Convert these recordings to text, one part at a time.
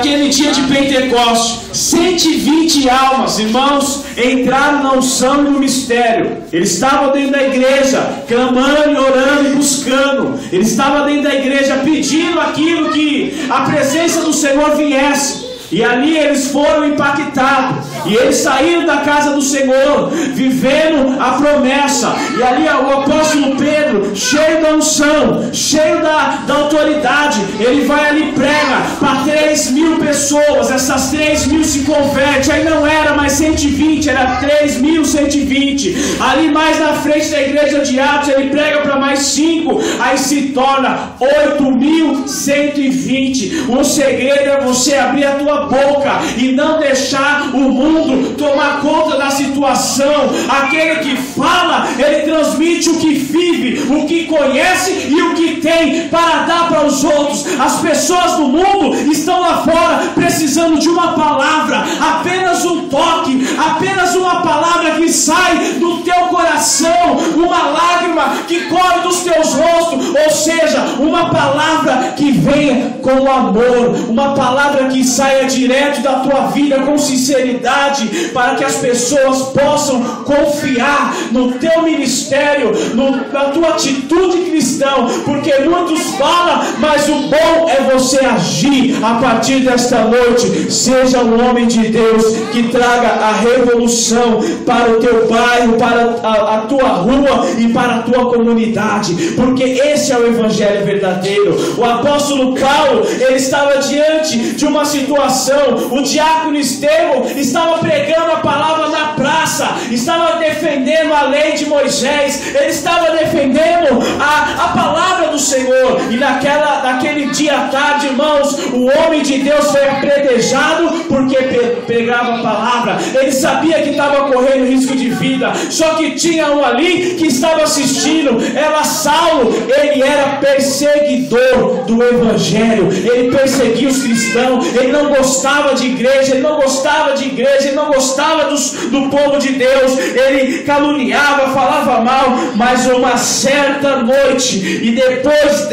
naquele dia de Pentecostes, 120 almas, irmãos, entraram na unção e no mistério. Eles estavam dentro da igreja, clamando e orando e buscando. Eles estavam dentro da igreja pedindo aquilo que a presença do Senhor viesse. E ali eles foram impactados. E eles saíram da casa do Senhor, vivendo a promessa. E ali o apóstolo Pedro, cheio da unção, cheio da autoridade, ele vai ali e prega para 3.000 pessoas. Essas 3.000 se convertem. Aí não era mais 120, era 3.120. Ali mais na frente da igreja de Atos, ele prega para mais 5. Aí se torna 8.120. O segredo é você abrir a tua boca e não deixar o mundo tomar conta da situação. Aquele que fala, ele transmite o que vive, o que conhece e o que tem para dar para os outros. As pessoas do mundo estão lá fora precisando de uma palavra, apenas um toque, apenas uma palavra que sai do teu coração, uma lágrima que corre dos teus rostos, ou seja, uma palavra que venha com amor, uma palavra que saia direto da tua vida com sinceridade, para que as pessoas possam confiar no teu ministério, na tua atitude cristã, porque muitos falam, mas o bom é você agir. A partir desta noite, seja um homem de Deus que traga a revolução para o teu bairro, para a tua rua e para a tua comunidade, porque esse é o evangelho verdadeiro. O apóstolo Paulo, ele estava diante de uma situação. O diácono Estevão estava pregando a palavra na praça, estava defendendo a lei de Moisés, ele estava defendendo a palavra do Senhor. E naquele dia à tarde, irmãos, o homem de Deus foi apedrejado porque pregava a palavra. Ele sabia que estava correndo risco de vida, só que tinha um ali que estava assistindo. Era Saulo. Ele era perseguidor do evangelho, ele perseguia os cristãos, ele não gostava de igreja, ele não gostava do povo de Deus, ele caluniava, falava mal. Mas uma certa noite, e depois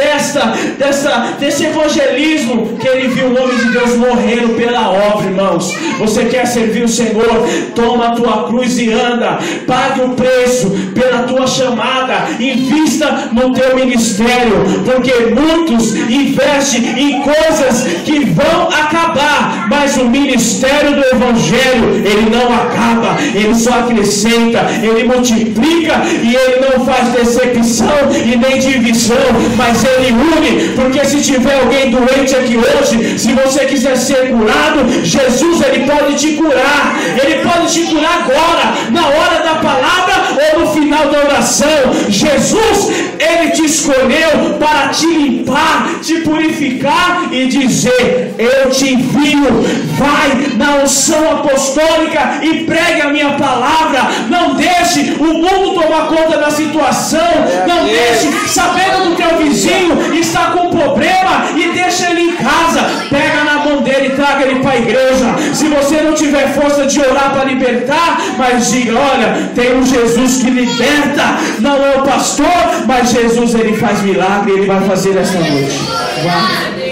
desse evangelismo, que ele viu o homem de Deus morrendo pela obra. Irmãos, você quer servir o Senhor? Toma a tua cruz e anda, pague o preço pela tua chamada, invista no teu ministério, porque muitos investem em coisas que vão acabar, mas o ministério do evangelho, ele não acaba, ele só acrescenta, ele multiplica, e ele não faz decepção e nem divisão, mas ele une. Porque se tiver alguém doente aqui hoje, se você quiser ser curado, Jesus, ele pode te curar. Ele pode te curar agora, na hora da palavra ou no final da oração. Jesus, ele te escolheu para te limpar, te purificar e dizer: eu te envio, vai na unção apostólica e pregue a minha palavra. Não deixe o mundo tomar conta da situação. Não deixe, sabendo do teu vizinho está com problema, e deixa ele em casa. Pega na mão dele e traga ele para a igreja. Se você não tiver força de orar para libertar, mas diga: olha, tem um Jesus que liberta. Não é o pastor, mas Jesus, ele faz milagre, ele vai fazer esta noite.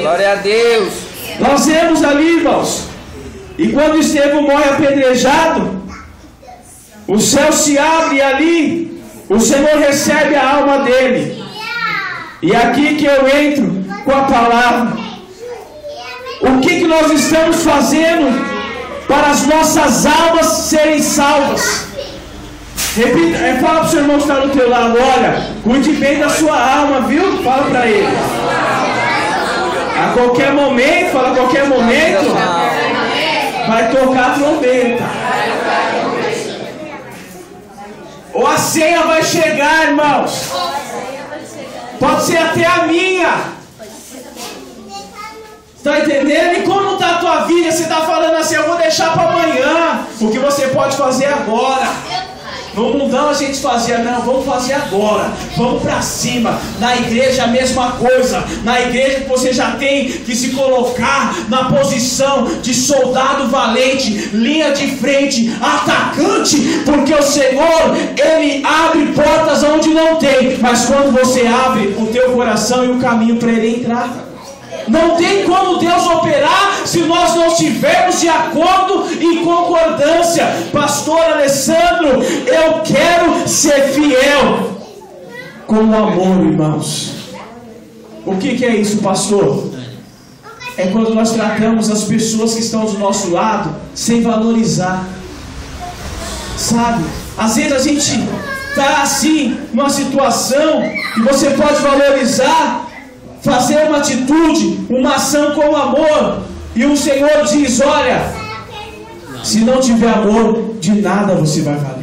Glória a Deus. Nós vemos ali, irmãos, e quando Estevão morre apedrejado, o céu se abre e ali o Senhor recebe a alma dele. E aqui que eu entro com a palavra. O que nós estamos fazendo para as nossas almas serem salvas? Repita, fala para o seu irmão que está do teu lado: olha, cuide bem da sua alma, viu? Fala para ele. A qualquer momento, fala, a qualquer momento, vai tocar a trombeta. Ou a senha vai chegar, irmãos. Pode ser até a minha. Está entendendo? E como está a tua vida? Você está falando assim: eu vou deixar para amanhã. O que você pode fazer agora? No mundão a gente fazia, não, vamos fazer agora, vamos para cima. Na igreja a mesma coisa. Na igreja você já tem que se colocar na posição de soldado valente, linha de frente, atacante, porque o Senhor, ele abre portas onde não tem, mas quando você abre o teu coração e o caminho para ele entrar, não tem como Deus operar se nós tivermos de acordo e concordância. Pastor Alessandro, eu quero ser fiel com o amor, irmãos. O que é isso, pastor? É quando nós tratamos as pessoas que estão do nosso lado sem valorizar. Sabe? Às vezes a gente está assim, numa situação que você pode valorizar, fazer uma atitude, uma ação com amor, e o Senhor diz: olha, se não tiver amor, de nada você vai valer.